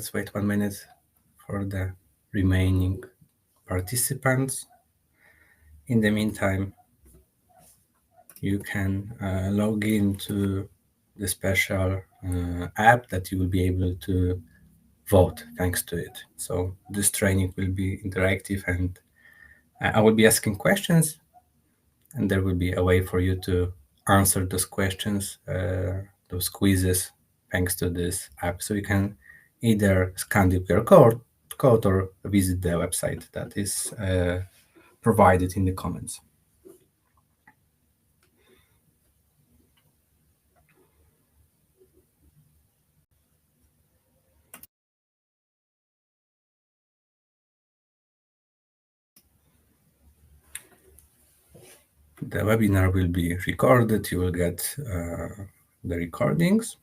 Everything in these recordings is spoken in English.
Let's wait 1 minute for the remaining participants. In the meantime, you can log into the special app that you will be able to vote thanks to it. So this training will be interactive, and I will be asking questions, and there will be a way for you to answer those questions, those quizzes, thanks to this app. So you can either scan the QR code or visit the website that is provided in the comments. The webinar will be recorded. You will get the recordings.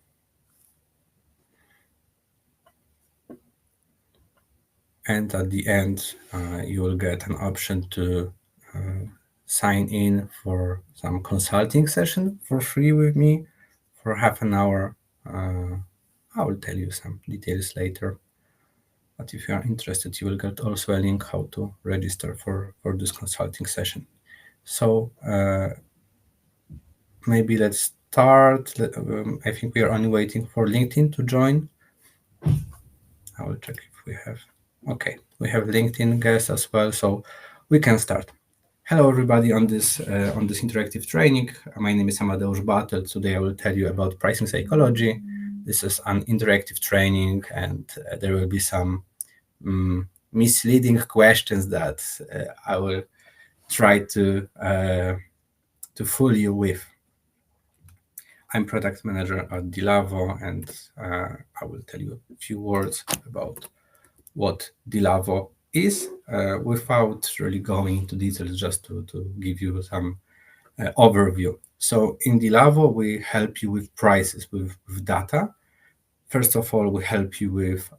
And at the end, you will get an option to sign in for some consulting session for free with me for half an hour. I will tell you some details later. But if you are interested, you will get also a link how to register for this consulting session. So maybe let's start. I think we are only waiting for LinkedIn to join. I will check if we have. Okay, we have LinkedIn guests as well, so we can start. Hello, everybody, on this interactive training. My name is Amadeusz Bathelt. Today I will tell you about pricing psychology. This is an interactive training, and there will be some misleading questions that I will try to fool you with. I'm product manager at Dealavo, and I will tell you a few words about what Dealavo is without really going into details, just to give you some overview. So in Dealavo, we help you with prices, with data. First of all, we help you with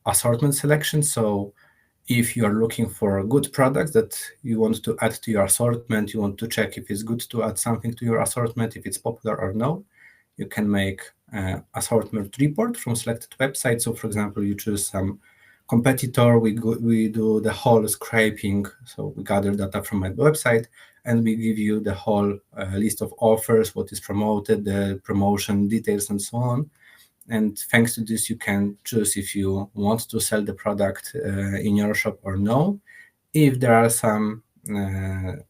assortment selection. So if you are looking for good products that you want to add to your assortment, you want to check if it's good to add something to your assortment, if it's popular or no, you can make assortment report from selected websites. So for example, you choose some competitor, we do the whole scraping. So we gather data from my website, and we give you the whole list of offers, what is promoted, the promotion details, and so on. And thanks to this, you can choose if you want to sell the product in your shop or no. If there are some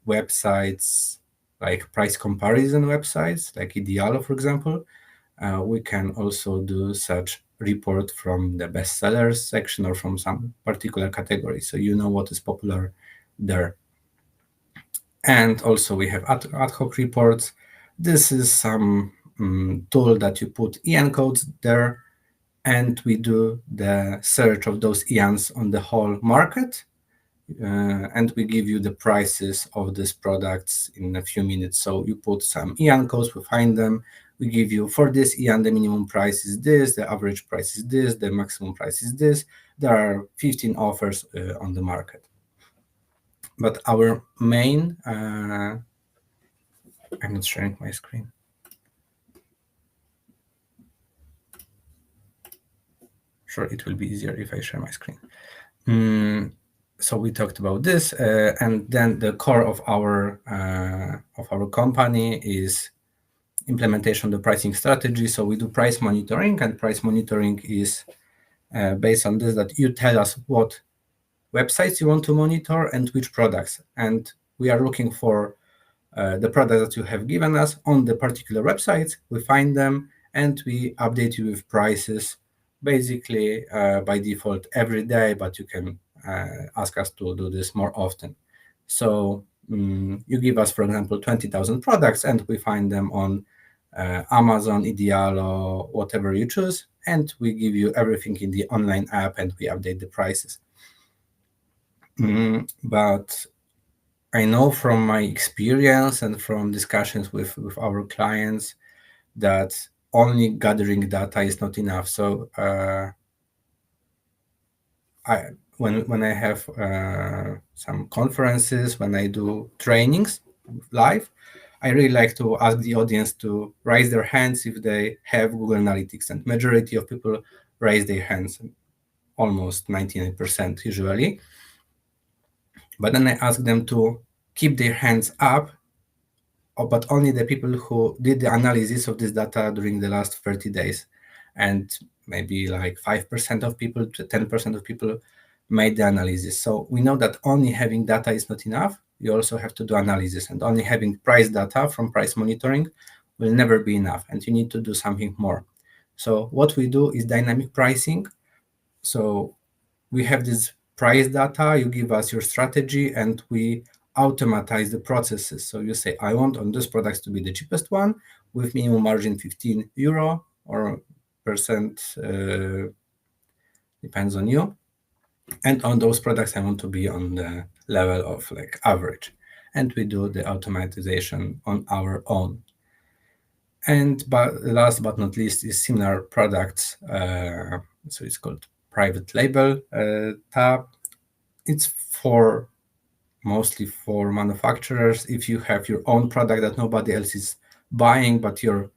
websites, like price comparison websites, like Dealavo, for example, we can also do such report from the bestsellers section or from some particular category, so you know what is popular there. And also we have ad hoc reports. This is some tool that you put EN codes there, and we do the search of those ENs on the whole market, and we give you the prices of these products in a few minutes. So you put some EN codes, we find them, we give you for this EN, the minimum price is this, the average price is this, the maximum price is this. There are 15 offers on the market. But our main, I'm not sharing my screen. Sure, it will be easier if I share my screen. So we talked about this, and then the core of our company is implementation of the pricing strategy. So we do price monitoring, and price monitoring is based on this, that you tell us what websites you want to monitor and which products, and we are looking for the products that you have given us on the particular websites. We find them and we update you with prices, basically by default every day, but you can ask us to do this more often. So you give us, for example, 20,000 products, and we find them on Amazon, Dealavo, whatever you choose, and we give you everything in the online app, and we update the prices. But I know from my experience and from discussions with our clients that only gathering data is not enough. So when I have some conferences, when I do trainings live, I really like to ask the audience to raise their hands if they have Google Analytics, and majority of people raise their hands. almost 99% usually. But then I ask them to keep their hands up, but only the people who did the analysis of this data during the last 30 days. And maybe like 5% of people to 10% of people made the analysis. So we know that only having data is not enough. You also have to do analysis, and only having price data from price monitoring will never be enough, and you need to do something more. So what we do is dynamic pricing. So we have this price data, you give us your strategy, and we automatize the processes. So you say, I want on this products to be the cheapest one with minimum margin 15 euro or percent, depends on you. And on those products, I want to be on the level of like average. And we do the automatization on our own. And last but not least is similar products. So it's called private label tab. It's mostly for manufacturers. If you have your own product that nobody else is buying, but your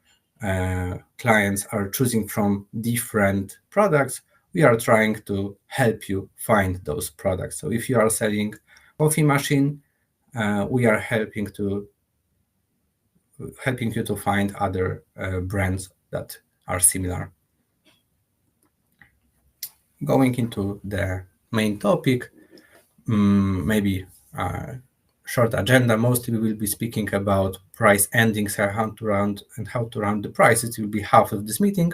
clients are choosing from different products, we are trying to help you find those products. So if you are selling coffee machine, we are helping you to find other brands that are similar. Going into the main topic, maybe short agenda. Mostly we will be speaking about price endings, how to round the prices. It will be half of this meeting,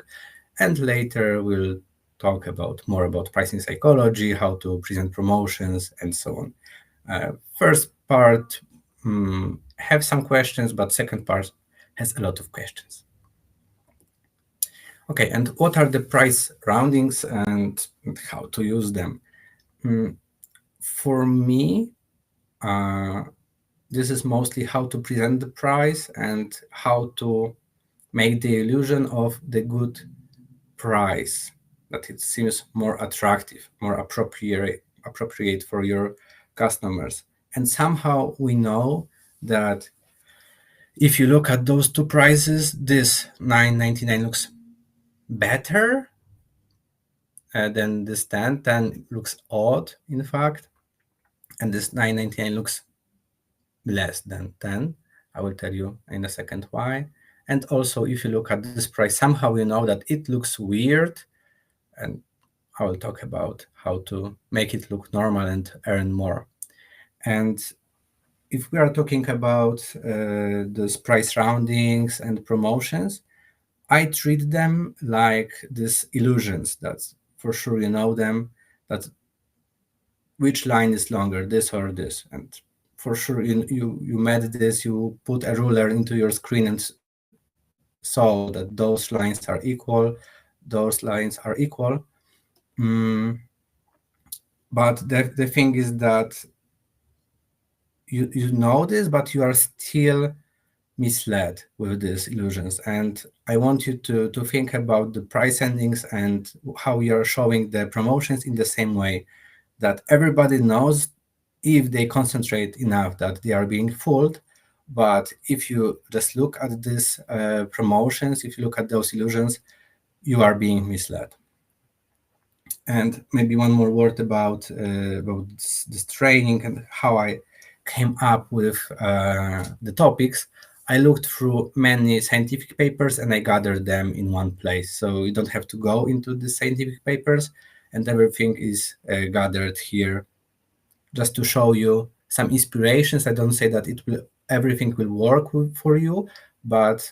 and later we'll talk more about pricing psychology, how to present promotions, and so on. First part have some questions, but second part has a lot of questions. Okay, and what are the price roundings and how to use them? For me, this is mostly how to present the price and how to make the illusion of the good price, that it seems more attractive, more appropriate for your customers. And somehow we know that if you look at those two prices, this $9.99 looks better than this 10. 10 looks odd, in fact, and this $9.99 looks less than 10. I will tell you in a second why. And also, if you look at this price, somehow you know that it looks weird, and I will talk about how to make it look normal and earn more. And if we are talking about those price roundings and promotions, I treat them like these illusions. That's for sure, you know them, that which line is longer, this or this. And for sure, you met this, you put a ruler into your screen and saw that those lines are equal, those lines are equal. But the thing is that you know this, but you are still misled with these illusions. And I want you to think about the price endings and how you are showing the promotions in the same way, that everybody knows if they concentrate enough that they are being fooled. But if you just look at these promotions, if you look at those illusions, you are being misled. And maybe one more word about this training and how I came up with the topics. I looked through many scientific papers and I gathered them in one place. So you don't have to go into the scientific papers, and everything is gathered here just to show you some inspirations. I don't say that everything will work for you, but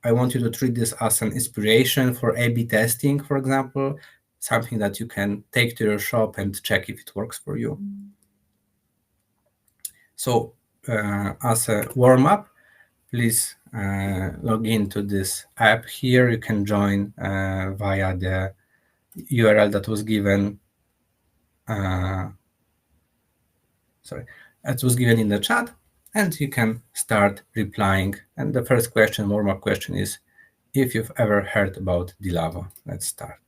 I want you to treat this as an inspiration for A/B testing, for example, something that you can take to your shop and check if it works for you. So as a warm-up, please log into this app here. You can join via the URL that was given. It was given in the chat, and you can start replying. And the first question, warm-up question, is if you've ever heard about Dealavo. Let's start.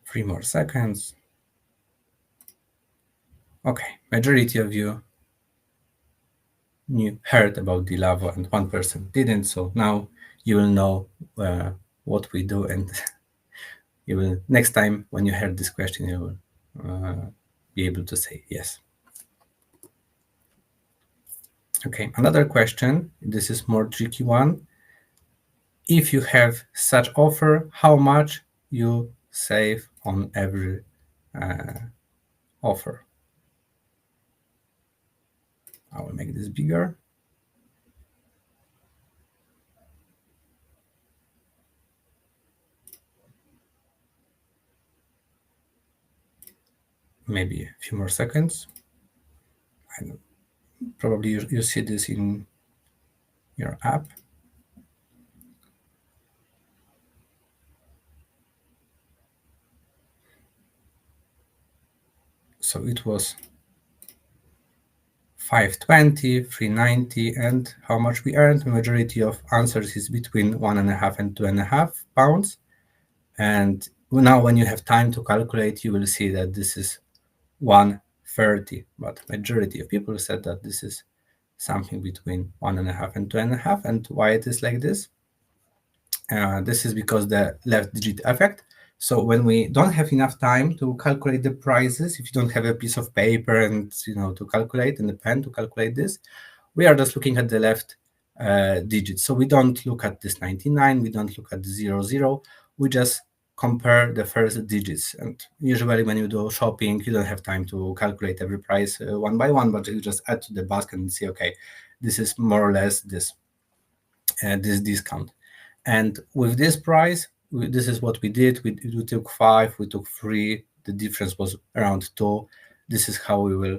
Three more seconds. Okay, majority of you heard about Dealavo and 1% didn't, so now you will know what we do, and you will, next time when you heard this question, you will be able to say yes. Okay, another question, this is more tricky one. If you have such offer, how much you save on every offer? I will make this bigger. Maybe a few more seconds. Probably you see this in your app. So it was 520, 390, and how much we earned. The majority of answers is between 1.5 and 2.5 pounds. And now when you have time to calculate, you will see that this is 130. But majority of people said that this is something between 1.5 and 2.5. And why it is like this? This is because the left digit effect. So when we don't have enough time to calculate the prices, if you don't have a piece of paper and to calculate and a pen to calculate this, we are just looking at the left digit. So we don't look at this 99, we don't look at the 00, we just compare the first digits. And usually when you do shopping, you don't have time to calculate every price one by one, but you just add to the basket and see, okay, this is more or less this discount. And with this price, this is what we did. We took 5, we took 3. The difference was around 2. This is how we will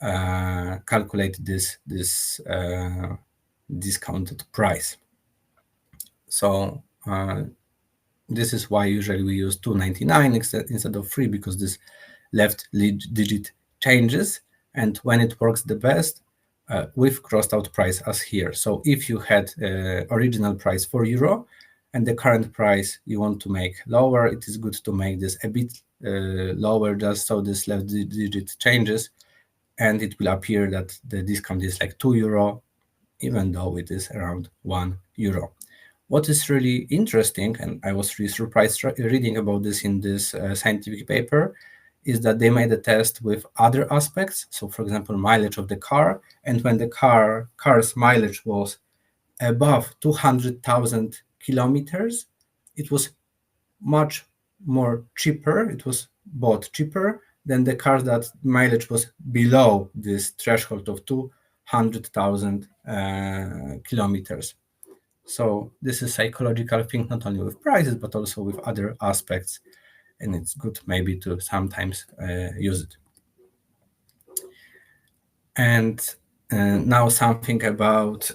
calculate this discounted price. So this is why usually we use 2.99 instead of 3, because this left digit changes, and when it works the best, we've crossed out price as here. So if you had original price €4 and the current price you want to make lower, it is good to make this a bit lower, just so this left digit changes, and it will appear that the discount is like €2, even though it is around €1. What is really interesting, and I was really surprised reading about this in this scientific paper, is that they made a test with other aspects. So, for example, mileage of the car, and when the car's mileage was above 200,000 kilometers, it was much more cheaper. It was bought cheaper than the cars that mileage was below this threshold of 200,000 kilometers. So this is psychological thing, not only with prices, but also with other aspects. And it's good maybe to sometimes use it. And now something about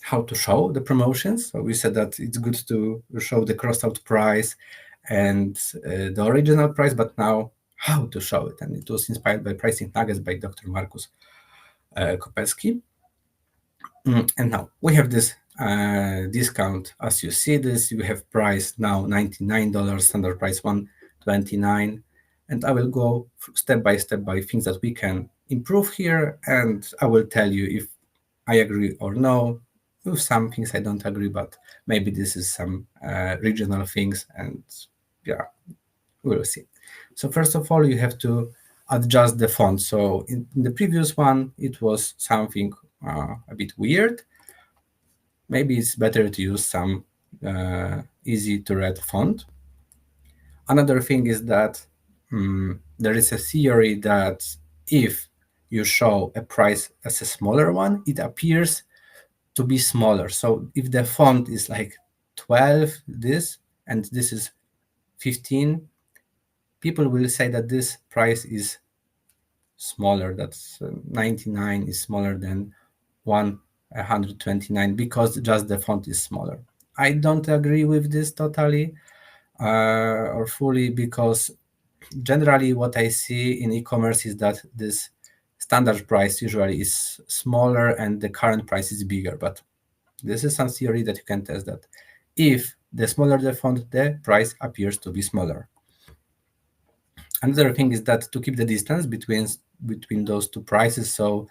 how to show the promotions. So we said that it's good to show the crossed out price and the original price, but now how to show it. And it was inspired by Pricing Nuggets by Dr. Markus Kopelski. And now we have this discount. As you see this, you have price now $99, standard price $129. And I will go step by step by things that we can improve here, and I will tell you if I agree or no. With some things I don't agree, but maybe this is some regional things, and yeah, we will see. So first of all, you have to adjust the font. So in the previous one, it was something a bit weird. Maybe it's better to use some easy to read font. Another thing is that there is a theory that if you show a price as a smaller one, it appears to be smaller. So if the font is like 12, this, and this is 15, people will say that this price is smaller, that's 99 is smaller than 129 because just the font is smaller. I don't agree with this totally or fully, because generally what I see in e-commerce is that this standard price usually is smaller and the current price is bigger. But this is some theory that you can test, that if the smaller the font, the price appears to be smaller. Another thing is that to keep the distance between between those two prices, so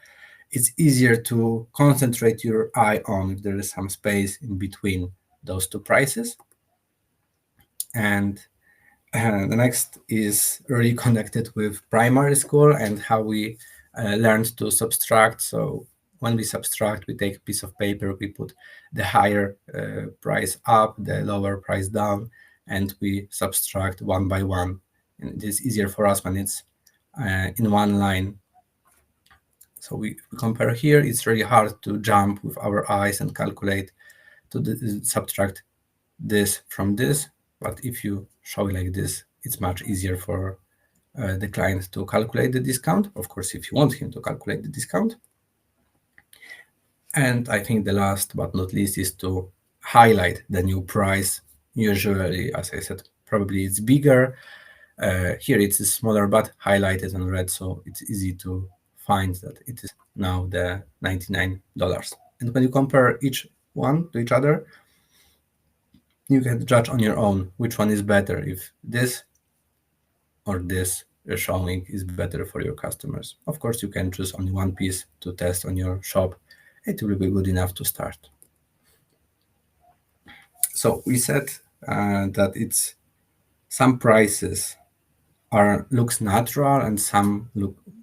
it's easier to concentrate your eye on if there is some space in between those two prices. And the next is really connected with primary school and how we learned to subtract. So when we subtract, we take a piece of paper, we put the higher price up, the lower price down, and we subtract one by one. And it is easier for us when it's in one line. So we compare here, it's really hard to jump with our eyes and calculate to subtract this from this. But if you show it like this, it's much easier for the client to calculate the discount. Of course, if you want him to calculate the discount. And I think the last but not least is to highlight the new price. Usually, as I said, probably it's bigger. Here it's smaller, but highlighted in red, so it's easy to find that it is now the $99. And when you compare each one to each other, you can judge on your own which one is better, if this or this showing is better for your customers. Of course, you can choose only one piece to test on your shop. It will be good enough to start. So we said that it's some prices looks natural and some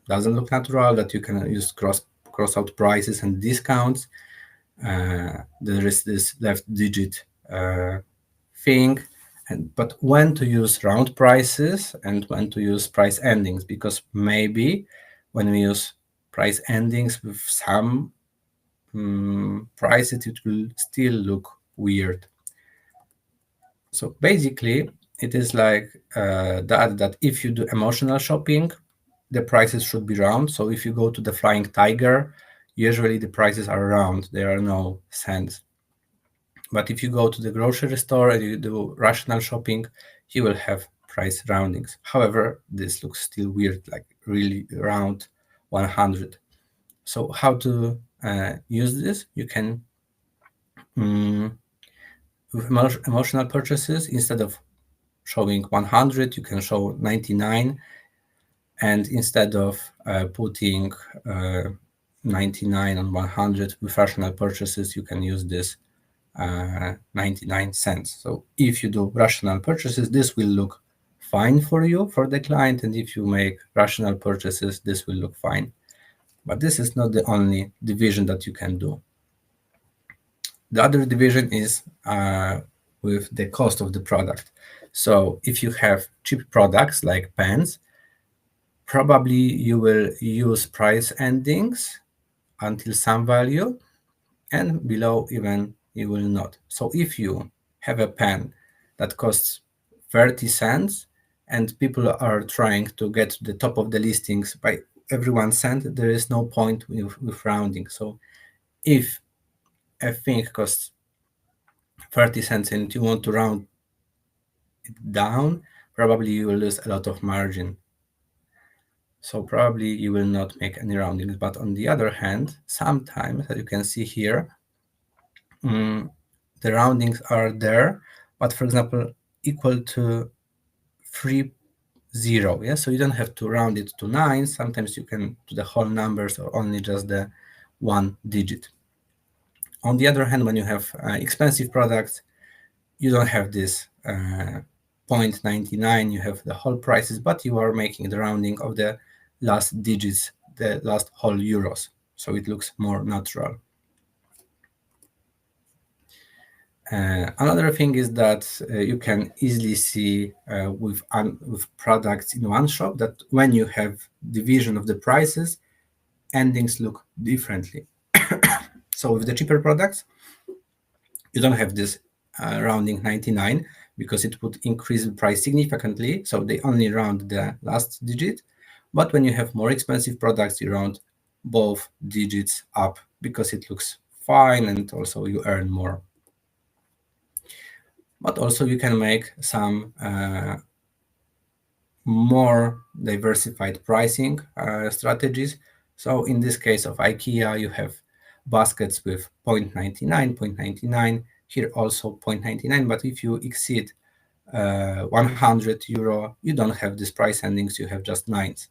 doesn't look natural, that you can use cross out prices and discounts. There is this left digit thing, but when to use round prices and when to use price endings, because maybe when we use price endings with some prices, it will still look weird. So basically, it is like that if you do emotional shopping, the prices should be round. So if you go to the Flying Tiger, usually the prices are round. There are no cents. But if you go to the grocery store and you do rational shopping, you will have price roundings. However, this looks still weird, like really round 100. So how to use this? You can, with emotional purchases, instead of showing 100, you can show 99. And instead of putting 99 on 100 with rational purchases, you can use this 99 cents. So if you do rational purchases, this will look fine for you, for the client. And if you make rational purchases, this will look fine. But this is not the only division that you can do. The other division is with the cost of the product. So if you have cheap products like pens, probably you will use price endings until some value, and below even you will not. So if you have a pen that costs 30 cents and people are trying to get to the top of the listings by every 1 cent, there is no point with rounding. So if a thing costs 30 cents and you want to round it down, probably you will lose a lot of margin. So probably you will not make any roundings. But on the other hand, sometimes, as you can see here, the roundings are there, but for example, equal to 30. Yeah, so you don't have to round it to 9. Sometimes you can do the whole numbers or only just the one digit. On the other hand, when you have expensive products, you don't have this 0.99, you have the whole prices, but you are making the rounding of the last digits, the last whole euros. So it looks more natural. Another thing is that you can easily see with products in one shop that when you have division of the prices, endings look differently. So with the cheaper products, you don't have this rounding 99 because it would increase the price significantly. So they only round the last digit. But when you have more expensive products, you round both digits up because it looks fine and also you earn more. But also you can make some more diversified pricing strategies. So in this case of IKEA, you have baskets with 0.99, 0.99, here also 0.99, but if you exceed 100 euro, you don't have these price endings, you have just nines.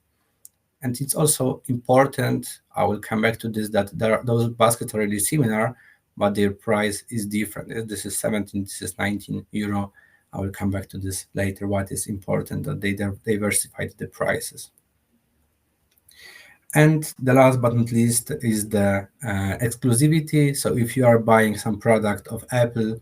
And it's also important, I will come back to this, that those baskets are really similar, but their price is different. This is 17, this is 19 euro. I will come back to this later. What is important that they diversified the prices. And the last but not least is the exclusivity. So if you are buying some product of Apple,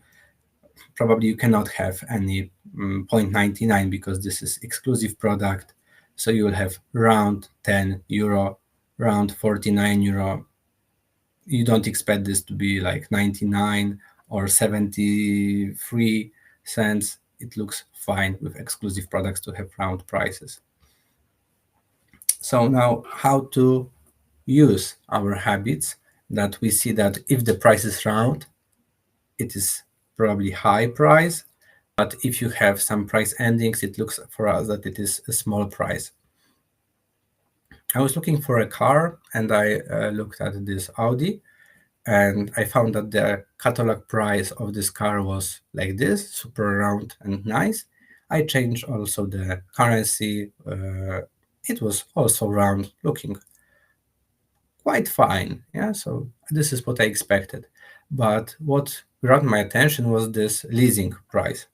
probably you cannot have any 0.99 because this is exclusive product. So you will have around 10 euro, around 49 euro. You don't expect this to be like 99 or 73 cents. It looks fine with exclusive products to have round prices. So now how to use our habits, that we see that if the price is round, it is probably high price, but if you have some price endings, it looks for us that it is a small price. I was looking for a car and I looked at this Audi, and I found that the catalog price of this car was like this, super round and nice. I changed also the currency. It was also round, looking quite fine. Yeah, so this is what I expected. But what grabbed my attention was this leasing price.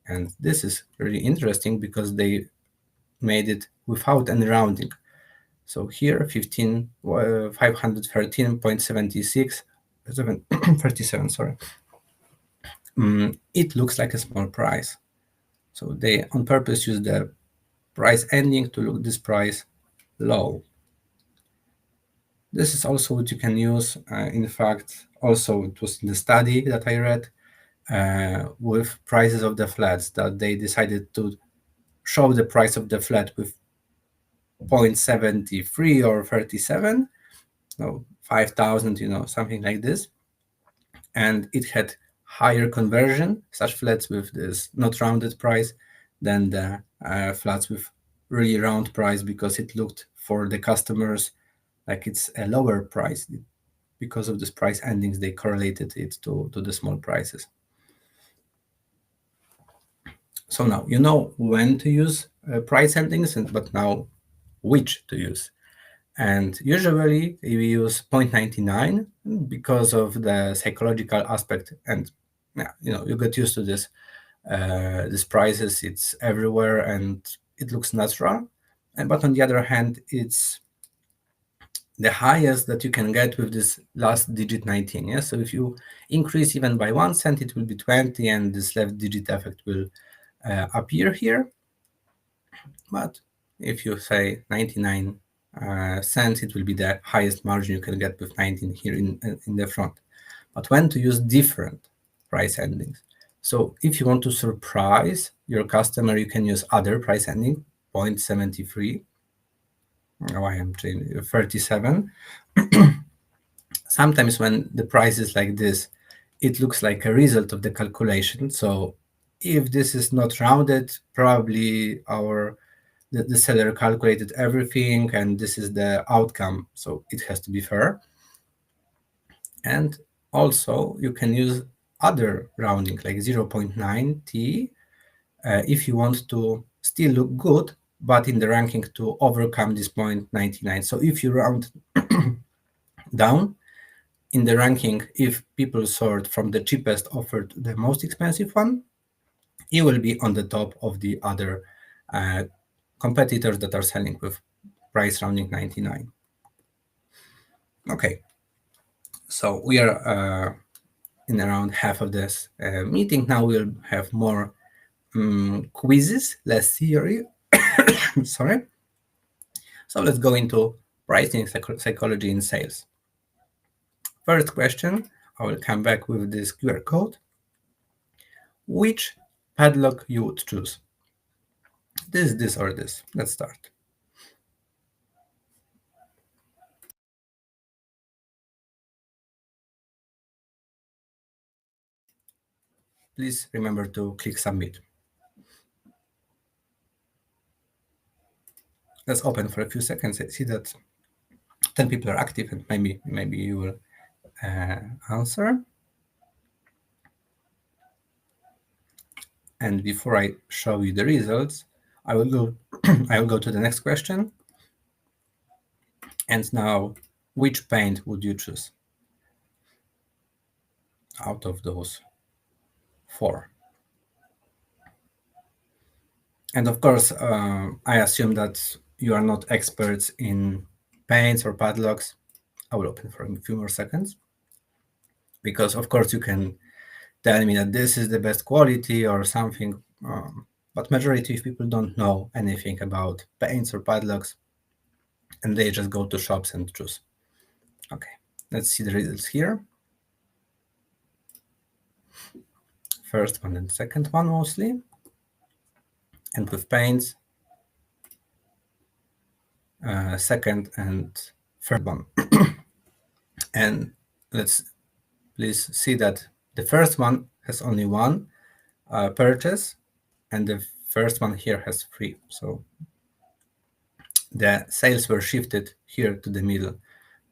And this is really interesting because they made it without any rounding. So here, 513.76, 37, sorry. It looks like a small price. So they on purpose use the price ending to look this price low. This is also what you can use. In fact, also it was in the study that I read with prices of the flats, that they decided to show the price of the flat with 0.73 or 37, no, 5,000, something like this. And it had higher conversion, such flats with this not rounded price, than the flats with really round price, because it looked for the customers like it's a lower price. Because of this price endings, they correlated it to the small prices. So now you know when to use price endings, but now which to use. And usually we use 0.99 because of the psychological aspect. And yeah, you get used to this. These prices, it's everywhere and it looks natural. But on the other hand, it's the highest that you can get with this last digit 19. Yeah? So if you increase even by 1 cent, it will be 20, and this left digit effect will appear here. But if you say 99 cents, it will be the highest margin you can get with 19 here in the front. But when to use different price endings? So if you want to surprise your customer, you can use other price ending, 0.73. Oh, I am changing 37. Sometimes when the price is like this, it looks like a result of the calculation. So if this is not rounded, probably the seller calculated everything and this is the outcome. So it has to be fair. And also you can use other rounding like 0.9t if you want to still look good, but in the ranking to overcome this 0.99. So if you round down in the ranking, if people sort from the cheapest offer to the most expensive one, you will be on the top of the other competitors that are selling with price rounding 99. Okay, so we are in around half of this meeting. Now we'll have more quizzes, less theory. Sorry. So let's go into pricing psychology in sales. First question, I will come back with this QR code. Which padlock you would choose? This, or this? Let's start. Please remember to click submit. Let's open for a few seconds. I see that 10 people are active, and maybe you will answer. And before I show you the results, I will go I will go to the next question. And now, which paint would you choose out of those four? And of course, I assume that you are not experts in paints or padlocks. I will open for a few more seconds, because of course you can tell me that this is the best quality or something, but majority of people don't know anything about paints or padlocks, and they just go to shops and choose. Okay, let's see the results here. First one and second one mostly, and with paints, second and third one. And let's please see that the first one has only one purchase, and the first one here has three. So the sales were shifted here to the middle.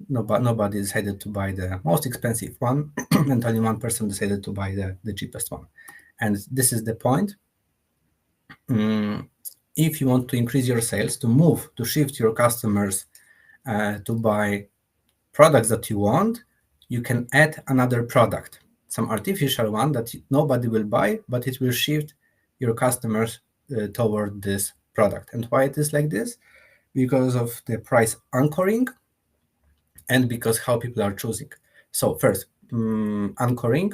Nobody decided to buy the most expensive one, and only one person decided to buy the cheapest one. And this is the point. If you want to increase your sales, to shift your customers to buy products that you want, you can add another product, some artificial one that nobody will buy, but it will shift your customers toward this product. And why it is like this? Because of the price anchoring and because how people are choosing. So first, anchoring.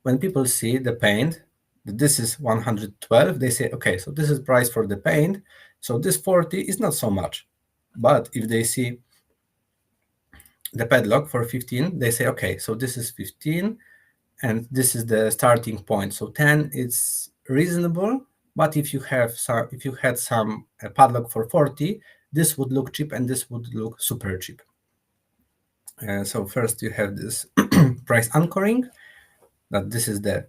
When people see the paint, this is 112, they say, okay, so this is price for the paint, so this 40 is not so much. But if they see the padlock for 15, they say, okay, so this is 15, and this is the starting point. So 10 is reasonable, but if you had some padlock for 40, this would look cheap and this would look super cheap. So first you have this price anchoring, that this is the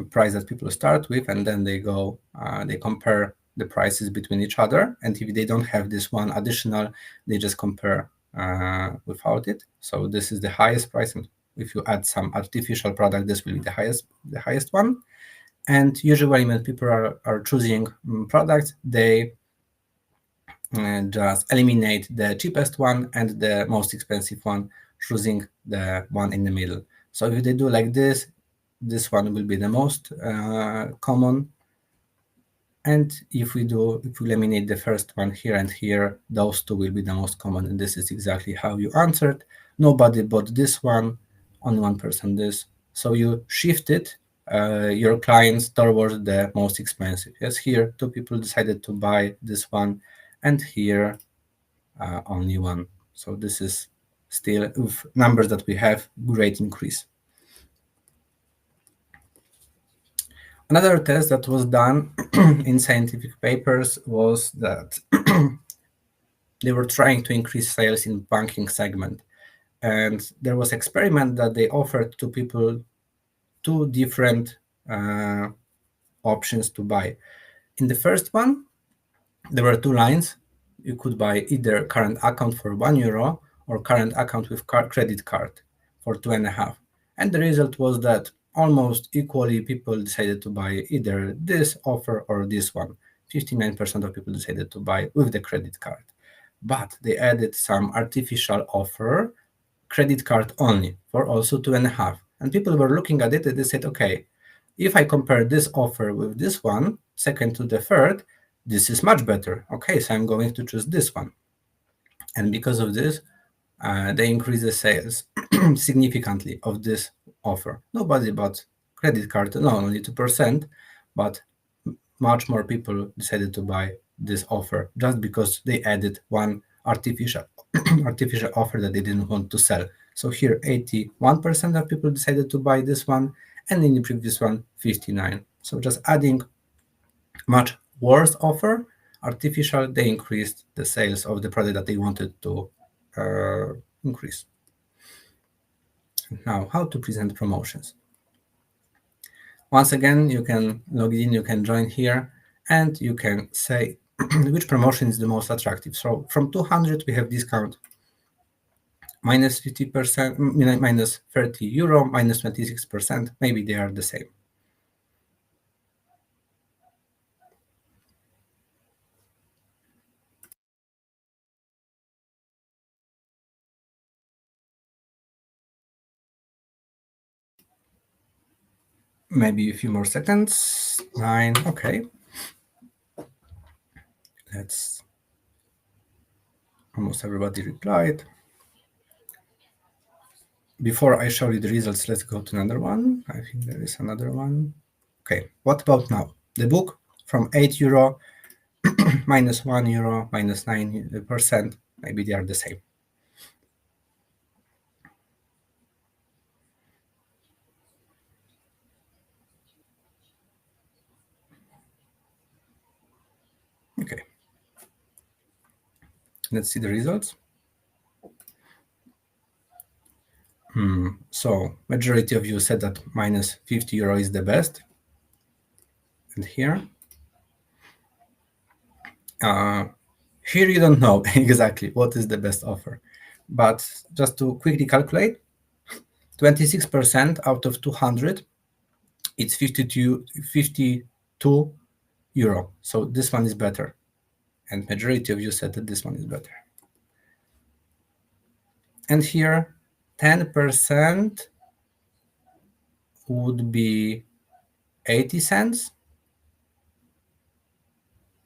price that people start with, and then they go, they compare the prices between each other. And if they don't have this one additional, they just compare without it. So this is the highest price, and if you add some artificial product, this will be the highest one. And usually when people are choosing products, they just eliminate the cheapest one and the most expensive one, choosing the one in the middle. So if they do like this one will be the most common. And if we eliminate the first one here and here, those two will be the most common. And this is exactly how you answered. Nobody bought this one, only one person this. So you shifted your clients towards the most expensive. Yes, here two people decided to buy this one, and here only one. So this is still, with numbers that we have, great increase. Another test that was done in scientific papers was that they were trying to increase sales in banking segment. And there was experiment that they offered to people two different options to buy. In the first one, there were two lines. You could buy either current account for €1 or current account with credit card for 2.5. And the result was that almost equally people decided to buy either this offer or this one. 59% of people decided to buy with the credit card. But they added some artificial offer, credit card only, for also 2.5. And people were looking at it and they said, okay, if I compare this offer with this one, second to the third, this is much better. Okay, so I'm going to choose this one. And because of this, they increase the sales significantly of this offer. Nobody bought credit card alone, only 2%, but much more people decided to buy this offer just because they added one artificial offer that they didn't want to sell. So here 81% of people decided to buy this one, and in the previous one 59. So just adding much worse offer, artificial, they increased the sales of the product that they wanted to increase. Now, how to present promotions. Once again, you can log in, you can join here, and you can say which promotion is the most attractive. So from 200, we have discount minus 50%, minus €30, minus 26%. Maybe they are the same. Maybe a few more seconds. 9. Okay. Let's. Almost everybody replied. Before I show you the results, let's go to another one. I think there is another one. Okay, what about now? The book from €8, minus €1, minus 9%. Maybe they are the same. Okay. Let's see the results. So majority of you said that minus €50 is the best. And here you don't know exactly what is the best offer. But just to quickly calculate, 26% out of 200, it's 52 euro. So this one is better. And majority of you said that this one is better. And here, 10% would be 80 cents.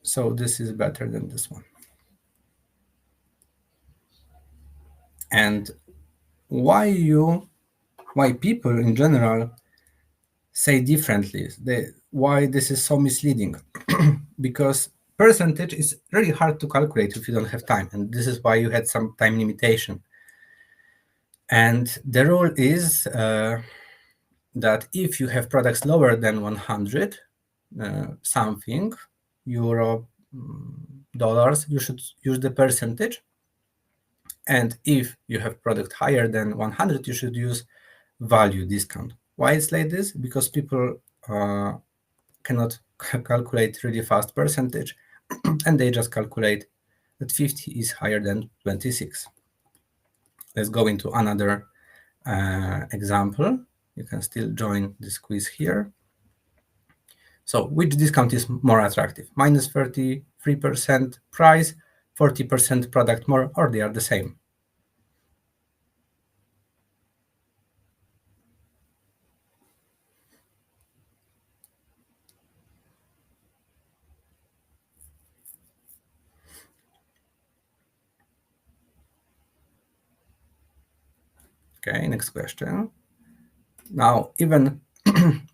So this is better than this one. And why people in general say differently? Why this is so misleading? Because percentage is really hard to calculate if you don't have time. And this is why you had some time limitation. And the rule is that if you have products lower than 100 something euro, dollars, you should use the percentage. And if you have product higher than 100, you should use value discount. Why it's like this? Because people cannot calculate really fast percentage, and they just calculate that 50 is higher than 26. Let's go into another example. You can still join this quiz here. So which discount is more attractive? Minus 33% price, 40% product more, or they are the same? Okay, next question. Now, even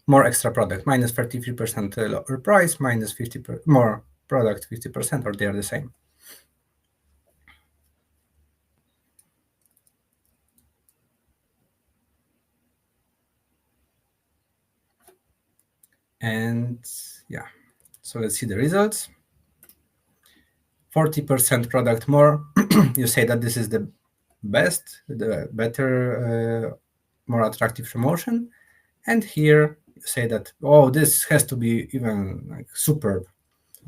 more extra product, minus 33% lower price, minus 50% more product, 50%, or they are the same? And yeah, so let's see the results. 40% product more. You say that this is the best, the better, more attractive promotion. And here you say that, oh, this has to be even like superb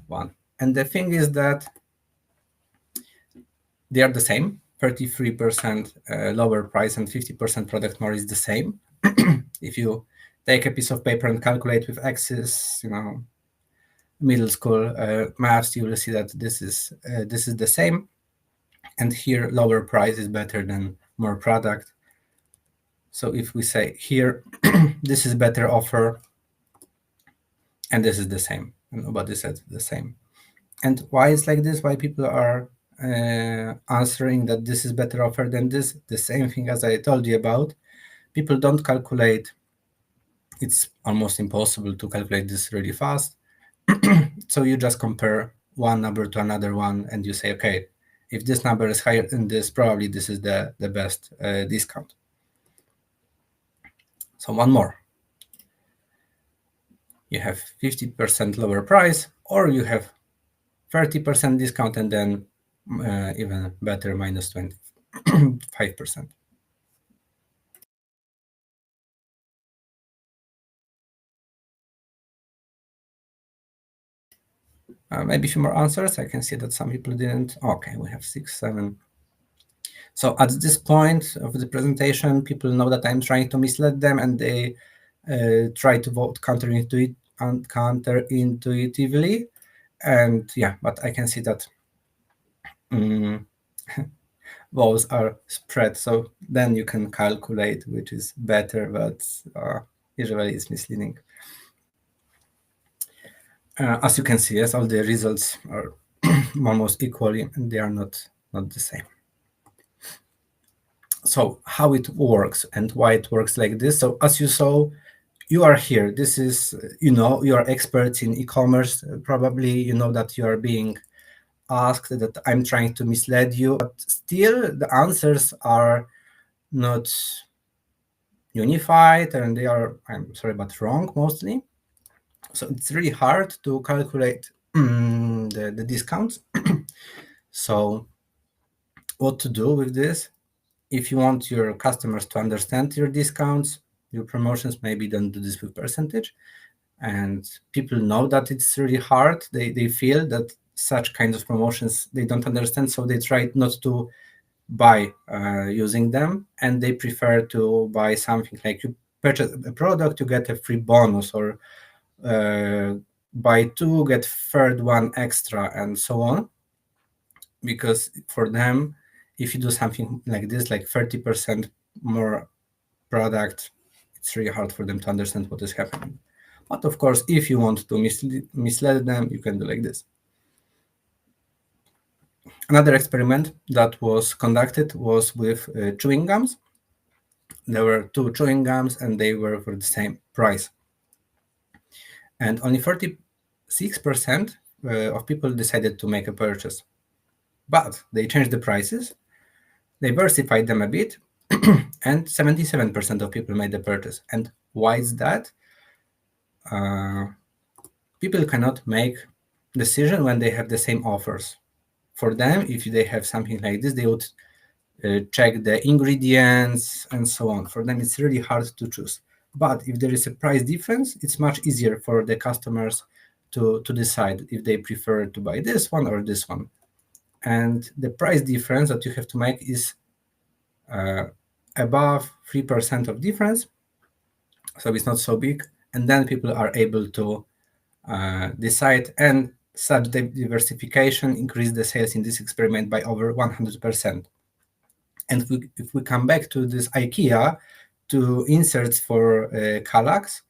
one. And the thing is that they are the same. 33% lower price and 50% product more is the same. If you take a piece of paper and calculate with axis, middle school maths, you will see that this is the same. And here, lower price is better than more product. So if we say here, this is better offer, and this is the same, and nobody said the same. And why it's like this? Why people are answering that this is better offer than this? The same thing as I told you about. People don't calculate. It's almost impossible to calculate this really fast. So you just compare one number to another one, and you say, okay, if this number is higher than this, probably this is the best discount. So one more. You have 50% lower price, or you have 30% discount and then even better, minus 25%. Maybe a few more answers. I can see that some people didn't. Okay, we have 6, 7. So at this point of the presentation, people know that I'm trying to mislead them, and they try to vote counterintuitively. And yeah, but I can see that votes are spread. So then you can calculate which is better. But Usually it's misleading. As you can see, yes, all the results are almost equally, and they are not the same. So how it works and why it works like this. So as you saw, you are here. This is, you are experts in e-commerce. Probably you know that you are being asked, that I'm trying to mislead you, but still the answers are not unified, and they are, I'm sorry, but wrong mostly. So it's really hard to calculate the discounts. So what to do with this? If you want your customers to understand your discounts, your promotions, maybe don't do this with percentage. And people know that it's really hard. They feel that such kinds of promotions they don't understand, so they try not to buy using them, and they prefer to buy something like you purchase a product, you get a free bonus, or buy two, get third one extra, and so on. Because for them, if you do something like this, like 30% more product, it's really hard for them to understand what is happening. But of course, if you want to mislead them, you can do like this. Another experiment that was conducted was with chewing gums. There were two chewing gums and they were for the same price. And only 46% of people decided to make a purchase. But they changed the prices, diversified them a bit, and 77% of people made the purchase. And why is that? People cannot make decision when they have the same offers. For them, if they have something like this, they would check the ingredients and so on. For them, it's really hard to choose. But if there is a price difference, it's much easier for the customers to decide if they prefer to buy this one or this one. And the price difference that you have to make is above 3% of difference, so it's not so big. And then people are able to decide, and such diversification increased the sales in this experiment by over 100%. And if we come back to this IKEA, to inserts for Kallax,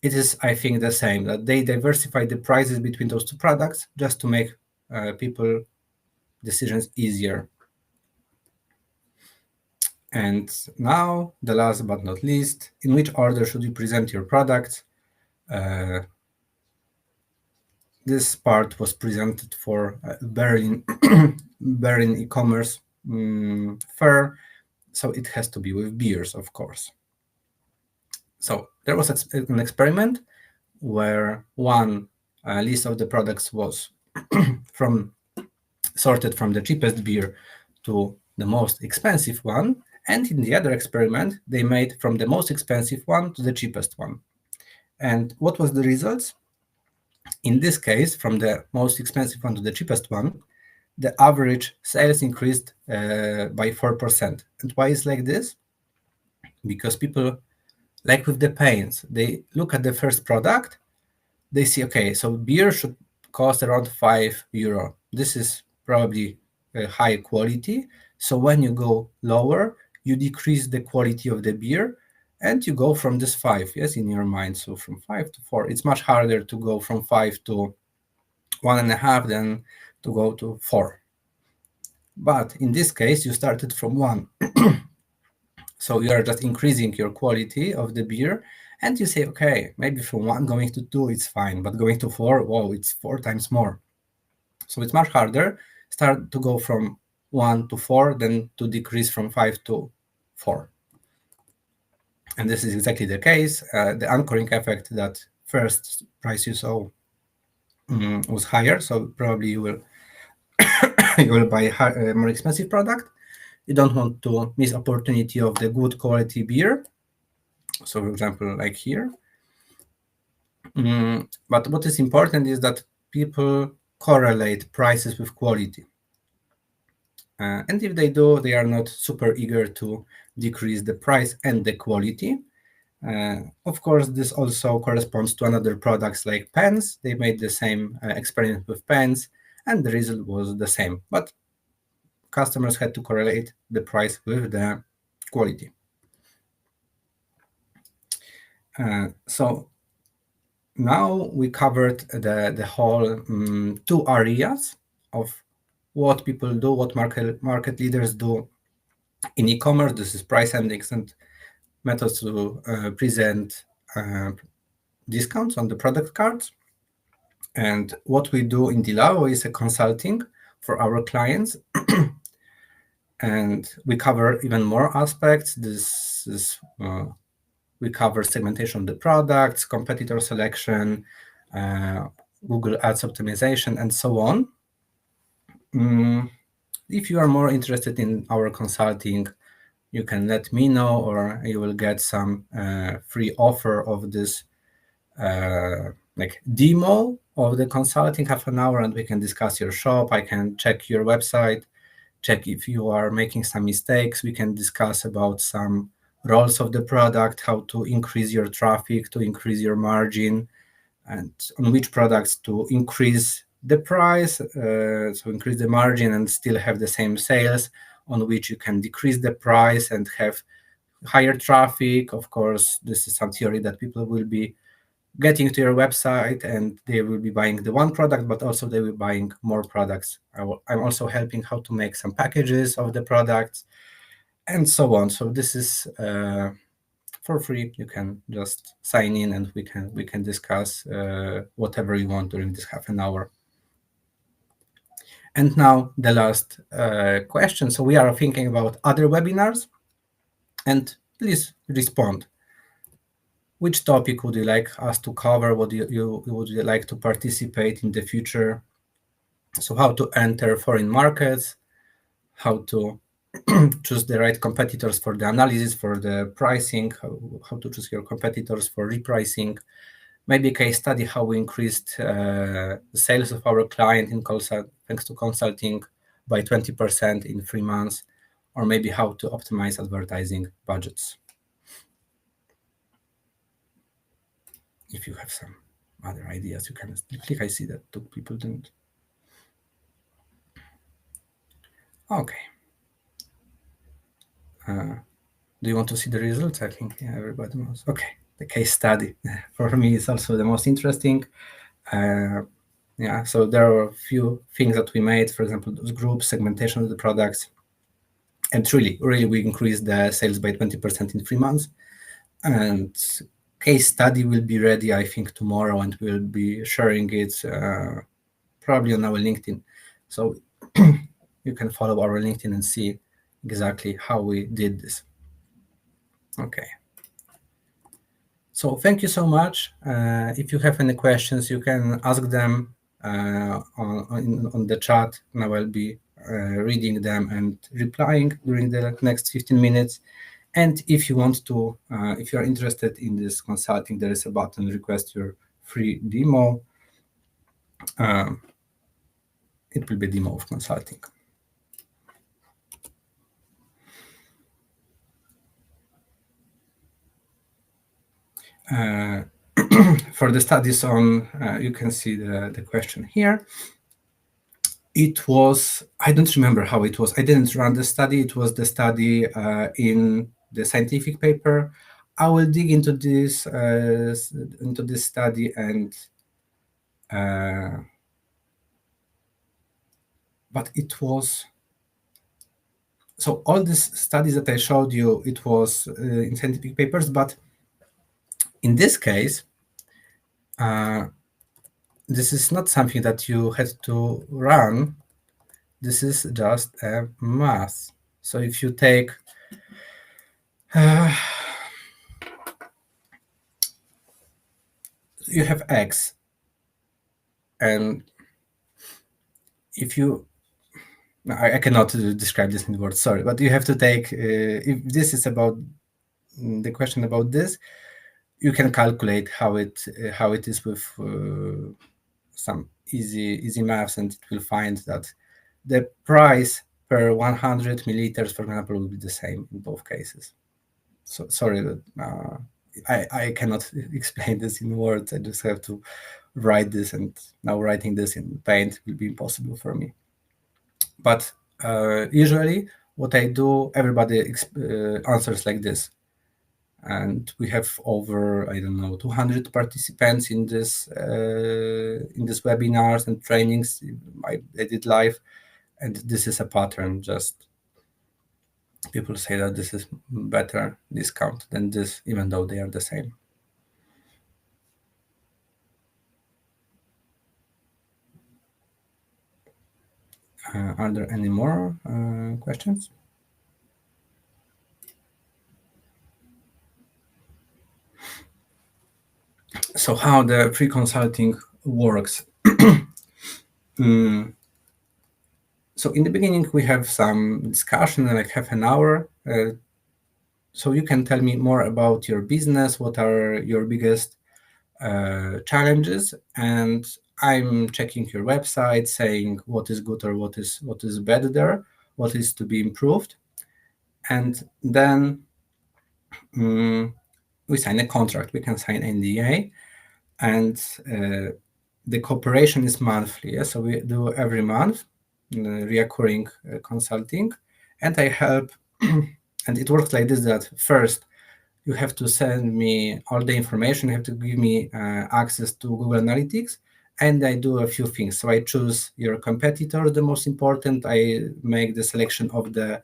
it is, I think, the same, that they diversify the prices between those two products just to make people decisions easier. And now, the last but not least, in which order should you present your products? This part was presented for Berlin Berlin e-commerce fair, so it has to be with beers, of course. So there was an experiment where one list of the products was sorted from the cheapest beer to the most expensive one, and in the other experiment they made from the most expensive one to the cheapest one. And what was the results? In this case, from the most expensive one to the cheapest one, the average sales increased by 4%. And why is like this? Because people, like with the paints, they look at the first product, they see, okay, so beer should cost around €5. This is probably high quality. So when you go lower, you decrease the quality of the beer, and you go from this 5, yes, in your mind. So from 5 to 4, it's much harder to go from 5 to 1.5 than to go to 4. But in this case, you started from 1. So you are just increasing your quality of the beer, and you say, okay, maybe from 1 going to 2, it's fine, but going to 4, whoa, it's 4 times more. So it's much harder start to go from 1 to 4 than to decrease from 5 to 4. And this is exactly the case. The anchoring effect, that first price you saw was higher, so probably you will you will buy a more expensive product. You don't want to miss opportunity of the good quality beer. So, for example, like here. But what is important is that people correlate prices with quality. And if they do, they are not super eager to decrease the price and the quality. Of course, this also corresponds to another products like pens. They made the same experiment with pens, and the result was the same. But customers had to correlate the price with the quality. So now we covered the whole two areas of what people do, what market leaders do in e-commerce. This is price index and methods to present discounts on the product cards. And what we do in Dealavo is a consulting for our clients. And we cover even more aspects. This is we cover segmentation of the products, competitor selection, Google Ads optimization, and so on. If you are more interested in our consulting, you can let me know, or you will get some free offer of this like demo of the consulting, half an hour, and we can discuss your shop. I can check your website, check if you are making some mistakes. We can discuss about some roles of the product, how to increase your traffic, to increase your margin, and on which products to increase the price, so increase the margin and still have the same sales, on which you can decrease the price and have higher traffic. Of course, this is some theory that people will be getting to your website and they will be buying the one product, but also they will be buying more products. I'm also helping how to make some packages of the products and so on. So this is for free. You can just sign in and we can discuss whatever you want during this half an hour. And now the last question. So we are thinking about other webinars, and please respond. Which topic would you like us to cover? What would you like to participate in the future? So how to enter foreign markets, how to choose the right competitors for the analysis, for the pricing, how to choose your competitors for repricing, maybe a case study how we increased the sales of our client in thanks to consulting by 20% in 3 months, or maybe how to optimize advertising budgets. If you have some other ideas, you can click. I see that two people didn't. Okay. Do you want to see the results? I think everybody knows. Okay, the case study for me is also the most interesting. Yeah, so there are a few things that we made. For example, those groups, segmentation of the products, and really we increased the sales by 20% in 3 months. And case study will be ready, I think, tomorrow, and we'll be sharing it probably on our LinkedIn. So you can follow our LinkedIn and see exactly how we did this. Okay. So thank you so much. If you have any questions, you can ask them on the chat, and I will be reading them and replying during the next 15 minutes. And if you want to, if you are interested in this consulting, there is a button, request your free demo. It will be a demo of consulting. For the studies on, you can see the question here. It was, I don't remember how it was. I didn't run the study. It was the study in the scientific paper. I will dig into this study, and but it was, so all these studies that I showed you, it was in scientific papers, but in this case, this is not something that you had to run. This is just a math. So if you take you have X, and if you, I cannot describe this in words, sorry, but you have to take, if this is about the question about this, you can calculate how it is with some easy maths, and it will find that the price per 100 milliliters, for example, will be the same in both cases. So sorry that I cannot explain this in words. I just have to write this, and now writing this in Paint will be impossible for me. But usually what I do, everybody answers like this. and we have over, I don't know, 200 participants in this webinars and trainings I did live, and this is a pattern. Just people say that this is better discount than this, even though they are the same. Are there any more questions? So how the free consulting works? So in the beginning, we have some discussion, like half an hour. So you can tell me more about your business, what are your biggest challenges, and I'm checking your website, saying what is good or what is bad there, what is to be improved, and then we sign a contract. We can sign NDA, and the cooperation is monthly. So we do every month recurring consulting, and I help. And it works like this: that first you have to send me all the information. You have to give me access to Google Analytics, and I do a few things. So I choose your competitors, the most important. I make the selection of the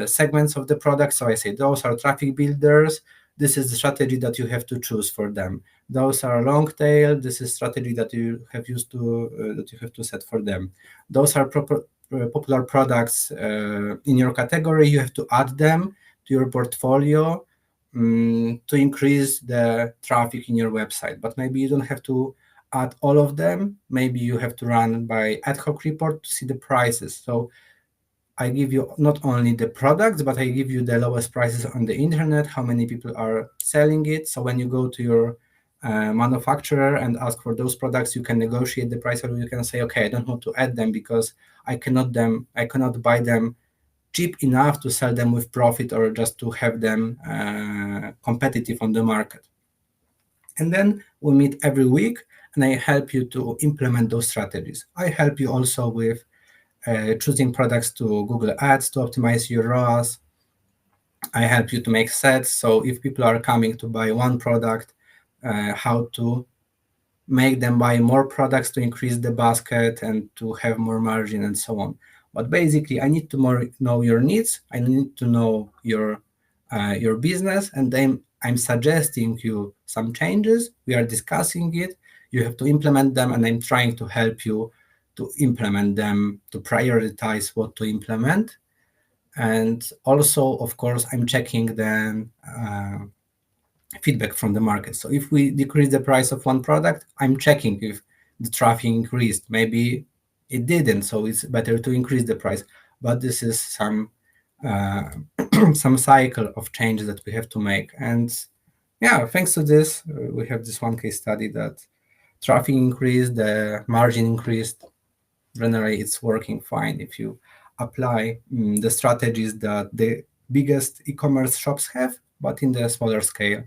segments of the product. So I say those are traffic builders. This is the strategy that you have to choose for them. Those are long tail. This is strategy that you have used to that you have to set for them. Those are popular products in your category. You have to add them to your portfolio to increase the traffic in your website. But maybe you don't have to add all of them. Maybe you have to run by ad hoc report to see the prices. So I give you not only the products, but I give you the lowest prices on the internet, how many people are selling it. So when you go to your manufacturer and ask for those products, you can negotiate the price, or you can say, okay, I don't want to add them because I cannot buy them cheap enough to sell them with profit, or just to have them competitive on the market. And then we meet every week, and I help you to implement those strategies. I help you also with choosing products to Google Ads to optimize your ROAS. I help you to make sets. So if people are coming to buy one product, how to make them buy more products to increase the basket and to have more margin and so on. But basically, I need to know your needs. I need to know your business, and then I'm suggesting you some changes. We are discussing it. You have to implement them, and I'm trying to help you to implement them, to prioritize what to implement. And also, of course, I'm checking the feedback from the market. So if we decrease the price of one product, I'm checking if the traffic increased. Maybe it didn't, so it's better to increase the price. But this is some some cycle of changes that we have to make. And yeah, thanks to this, we have this one case study that traffic increased, the margin increased. Generally, it's working fine if you apply the strategies that the biggest e-commerce shops have, but in the smaller scale.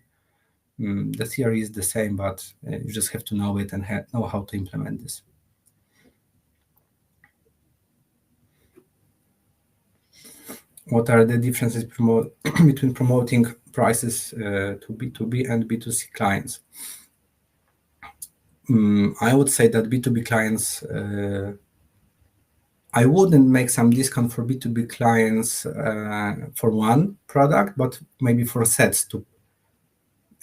The theory is the same, but you just have to know it and know how to implement this. What are the differences between promoting prices to B2B and B2C clients? I would say that B2B clients, I wouldn't make some discount for B2B clients for one product, but maybe for sets, to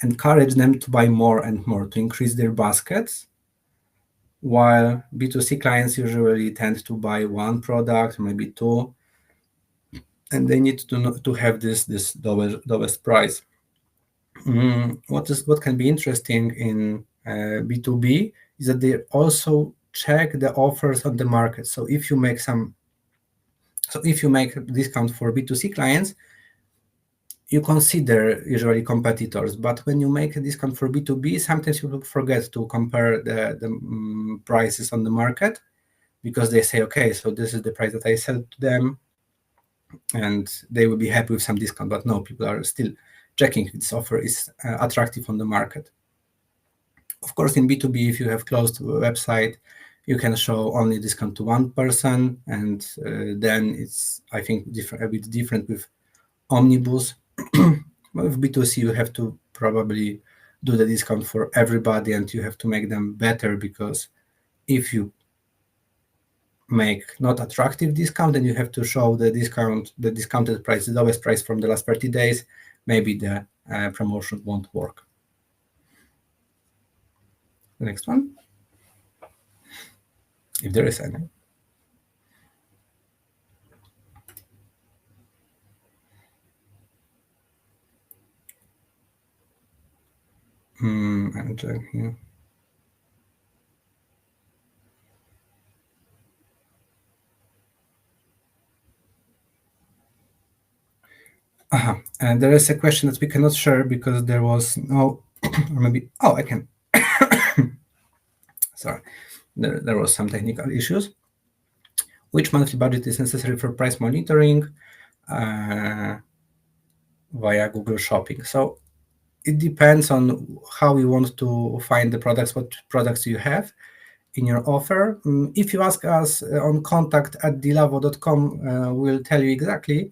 encourage them to buy more and more, to increase their baskets, while B2C clients usually tend to buy one product, maybe two, and they need to have this lowest price. What can be interesting in B2B is that they also check the offers on the market. So if you make a discount for B2C clients, you consider usually competitors, but when you make a discount for B2B, sometimes you forget to compare the prices on the market, because they say, okay, so this is the price that I sell to them, and they will be happy with some discount. But no, people are still checking if this offer is attractive on the market. Of course, in B2B, if you have closed website, you can show only discount to one person, and then it's, I think, a bit different with Omnibus. With B2C, you have to probably do the discount for everybody, and you have to make them better, because if you make not attractive discount, then you have to show the discounted price, the lowest price from the last 30 days. Maybe the promotion won't work. The next one, if there is any. I'm checking. And there is a question that we cannot share because there was no, or maybe, I can. Sorry, there was some technical issues. Which monthly budget is necessary for price monitoring via Google Shopping? So it depends on how you want to find the products, what products you have in your offer. If you ask us on contact@dealavo.com, we'll tell you exactly,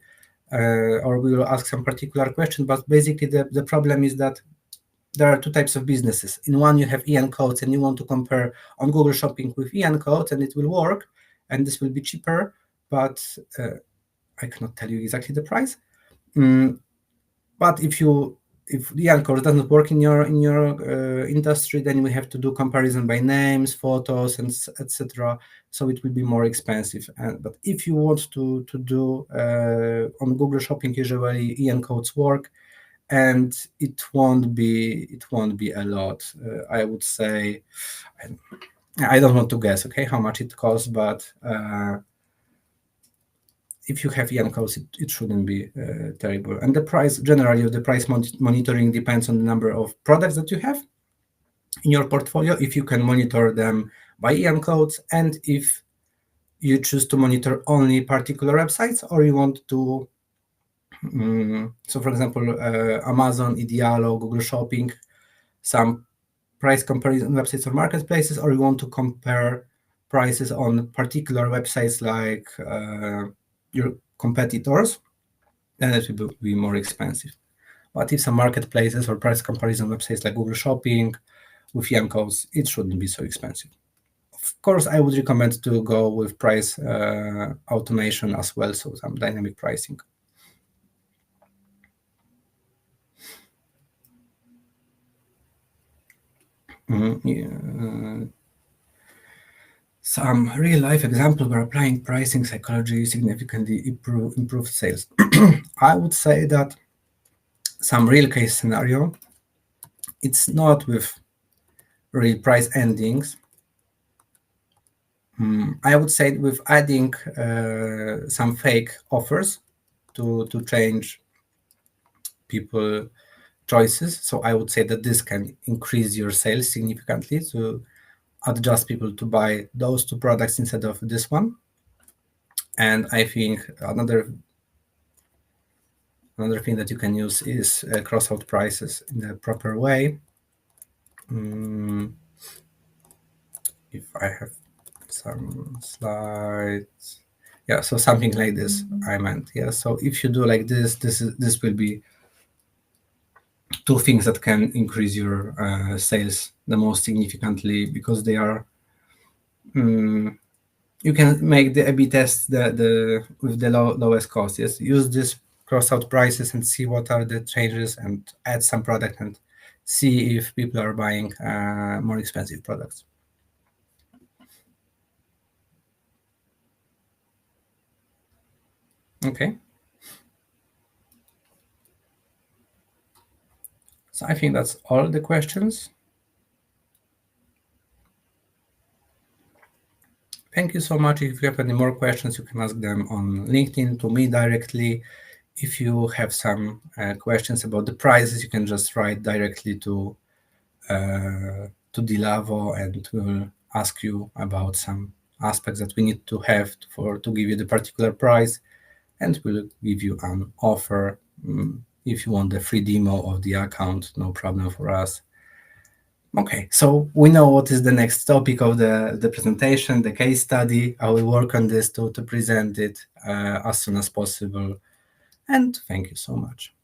or we will ask some particular question. But basically, the problem is that there are two types of businesses. In one, you have EN codes, and you want to compare on Google Shopping with EN codes, and it will work, and this will be cheaper, but I cannot tell you exactly the price. But if the EN code doesn't work in your industry, then we have to do comparison by names, photos, and etc. So it will be more expensive. But if you want to do on Google Shopping, usually EN codes work, and it won't be a lot. I would say, I don't want to guess, okay, how much it costs, but if you have EN codes, it shouldn't be terrible. And the price, generally, the price monitoring depends on the number of products that you have in your portfolio, if you can monitor them by EN codes, and if you choose to monitor only particular websites, or you want to so for example, Amazon, Dealavo, Google Shopping, some price comparison websites or marketplaces, or you want to compare prices on particular websites like your competitors, then it will be more expensive. But if some marketplaces or price comparison websites like Google Shopping with EN codes, it shouldn't be so expensive. Of course, I would recommend to go with price automation as well, so some dynamic pricing. Some real-life example where applying pricing psychology significantly improved sales. I would say that some real case scenario, it's not with real price endings. I would say with adding some fake offers to change people choices. So I would say that this can increase your sales significantly, to adjust people to buy those two products instead of this one. And I think another thing that you can use is cross out prices in the proper way. If I have some slides, yeah, so something like this I meant. Yeah, so if you do like this, this will be two things that can increase your sales the most significantly, because they are you can make the A/B test with the lowest cost. Yes, use this cross out prices and see what are the changes, and add some product and see if people are buying more expensive products. Okay. So I think that's all the questions. Thank you so much. If you have any more questions, you can ask them on LinkedIn to me directly. If you have some questions about the prices, you can just write directly to Dealavo, and we will ask you about some aspects that we need to have to give you the particular price, and we'll give you an offer. If you want the free demo of the account, no problem for us. Okay, so we know what is the next topic of the presentation, the case study. I will work on this to present it as soon as possible. And thank you so much.